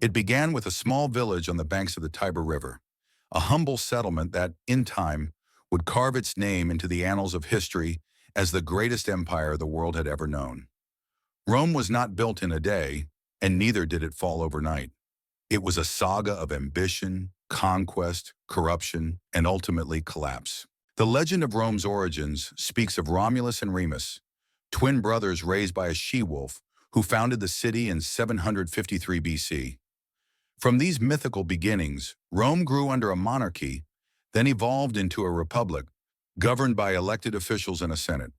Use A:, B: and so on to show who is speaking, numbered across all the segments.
A: It began with a small village on the banks of the Tiber River, a humble settlement that, in time, would carve its name into the annals of history as the greatest empire the world had ever known. Rome was not built in a day, and neither did it fall overnight. It was a saga of ambition, conquest, corruption, and ultimately collapse. The legend of Rome's origins speaks of Romulus and Remus, twin brothers raised by a she-wolf who founded the city in 753 BC. From these mythical beginnings, Rome grew under a monarchy, then evolved into a republic, governed by elected officials and a senate.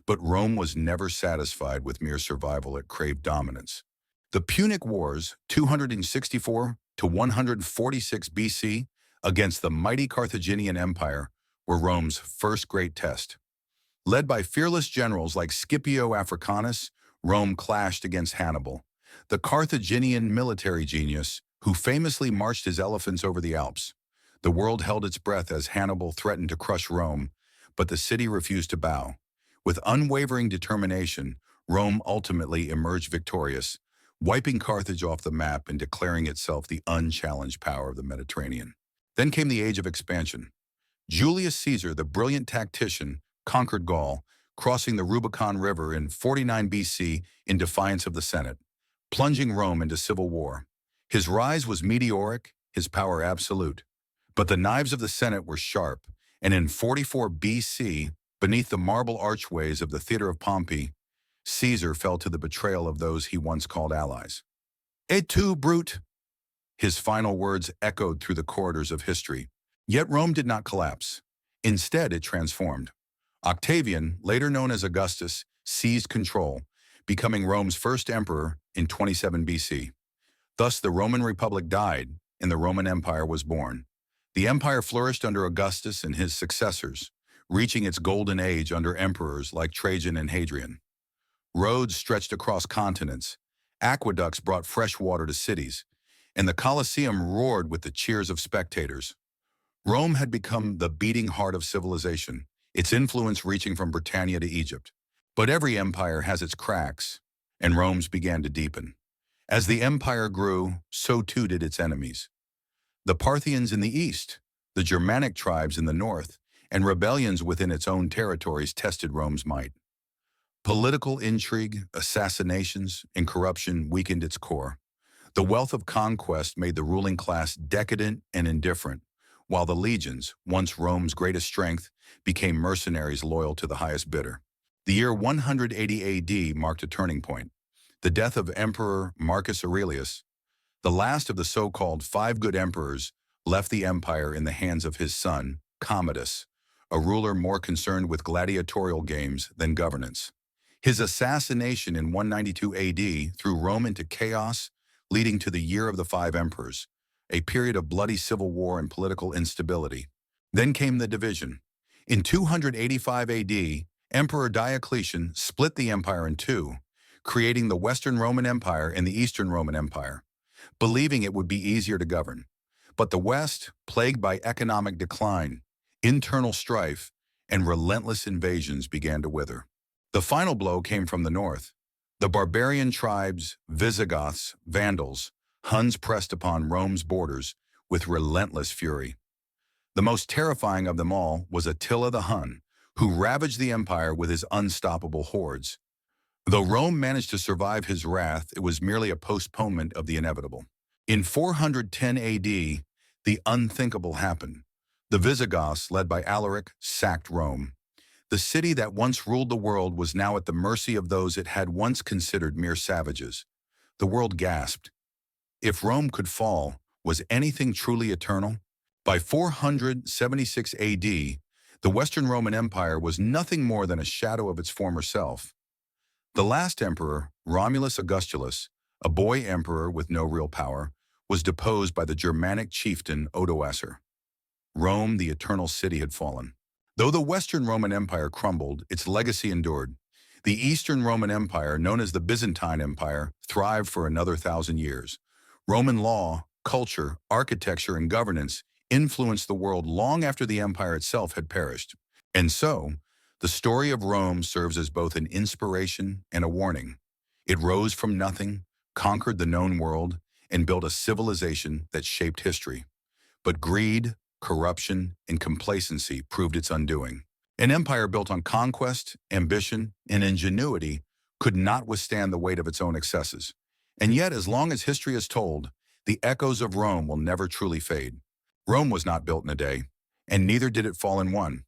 A: But Rome was never satisfied with mere survival, it craved dominance. The Punic Wars, 264 to 146 BC, against the mighty Carthaginian Empire, were Rome's first great test. Led by fearless generals like Scipio Africanus, Rome clashed against Hannibal, the Carthaginian military genius who famously marched his elephants over the Alps. The world held its breath as Hannibal threatened to crush Rome, but the city refused to bow. With unwavering determination, Rome ultimately emerged victorious, wiping Carthage off the map and declaring itself the unchallenged power of the Mediterranean. Then came the age of expansion. Julius Caesar, the brilliant tactician, conquered Gaul, crossing the Rubicon River in 49 BC in defiance of the Senate, plunging Rome into civil war. His rise was meteoric, his power absolute. But the knives of the Senate were sharp, and in 44 BC, beneath the marble archways of the Theater of Pompey, Caesar fell to the betrayal of those he once called allies. Et tu, brute! His final words echoed through the corridors of history. Yet Rome did not collapse. Instead, it transformed. Octavian, later known as Augustus, seized control, becoming Rome's first emperor in 27 BC. Thus, the Roman Republic died, and the Roman Empire was born. The empire flourished under Augustus and his successors, reaching its golden age under emperors like Trajan and Hadrian. Roads stretched across continents, aqueducts brought fresh water to cities, and the Colosseum roared with the cheers of spectators. Rome had become the beating heart of civilization, its influence reaching from Britannia to Egypt. But every empire has its cracks, and Rome's began to deepen. As the empire grew, so too did its enemies. The Parthians in the east, the Germanic tribes in the north, and rebellions within its own territories tested Rome's might. Political intrigue, assassinations, and corruption weakened its core. The wealth of conquest made the ruling class decadent and indifferent, while the legions, once Rome's greatest strength, became mercenaries loyal to the highest bidder. The year 180 AD marked a turning point. The death of Emperor Marcus Aurelius, the last of the so-called five good emperors, left the empire in the hands of his son, Commodus, a ruler more concerned with gladiatorial games than governance. His assassination in 192 AD threw Rome into chaos, leading to the Year of the Five Emperors, a period of bloody civil war and political instability. Then came the division. In 285 AD, Emperor Diocletian split the empire in two, creating the Western Roman Empire and the Eastern Roman Empire, believing it would be easier to govern. But the West, plagued by economic decline, internal strife, and relentless invasions, began to wither. The final blow came from the north. The barbarian tribes, Visigoths, Vandals, Huns pressed upon Rome's borders with relentless fury. The most terrifying of them all was Attila the Hun, who ravaged the empire with his unstoppable hordes. Though Rome managed to survive his wrath, it was merely a postponement of the inevitable. In 410 AD, the unthinkable happened. The Visigoths, led by Alaric, sacked Rome. The city that once ruled the world was now at the mercy of those it had once considered mere savages. The world gasped. If Rome could fall, was anything truly eternal? By 476 AD, the Western Roman Empire was nothing more than a shadow of its former self. The last emperor, Romulus Augustulus, a boy emperor with no real power, was deposed by the Germanic chieftain Odoacer. Rome, the eternal city, had fallen. Though the Western Roman Empire crumbled, its legacy endured. The Eastern Roman Empire, known as the Byzantine Empire, thrived for another 1,000 years. Roman law, culture, architecture, and governance influenced the world long after the empire itself had perished. And so, the story of Rome serves as both an inspiration and a warning. It rose from nothing, conquered the known world, and built a civilization that shaped history. But greed, corruption, and complacency proved its undoing. An empire built on conquest, ambition, and ingenuity could not withstand the weight of its own excesses. And yet, as long as history is told, the echoes of Rome will never truly fade. Rome was not built in a day, and neither did it fall in one.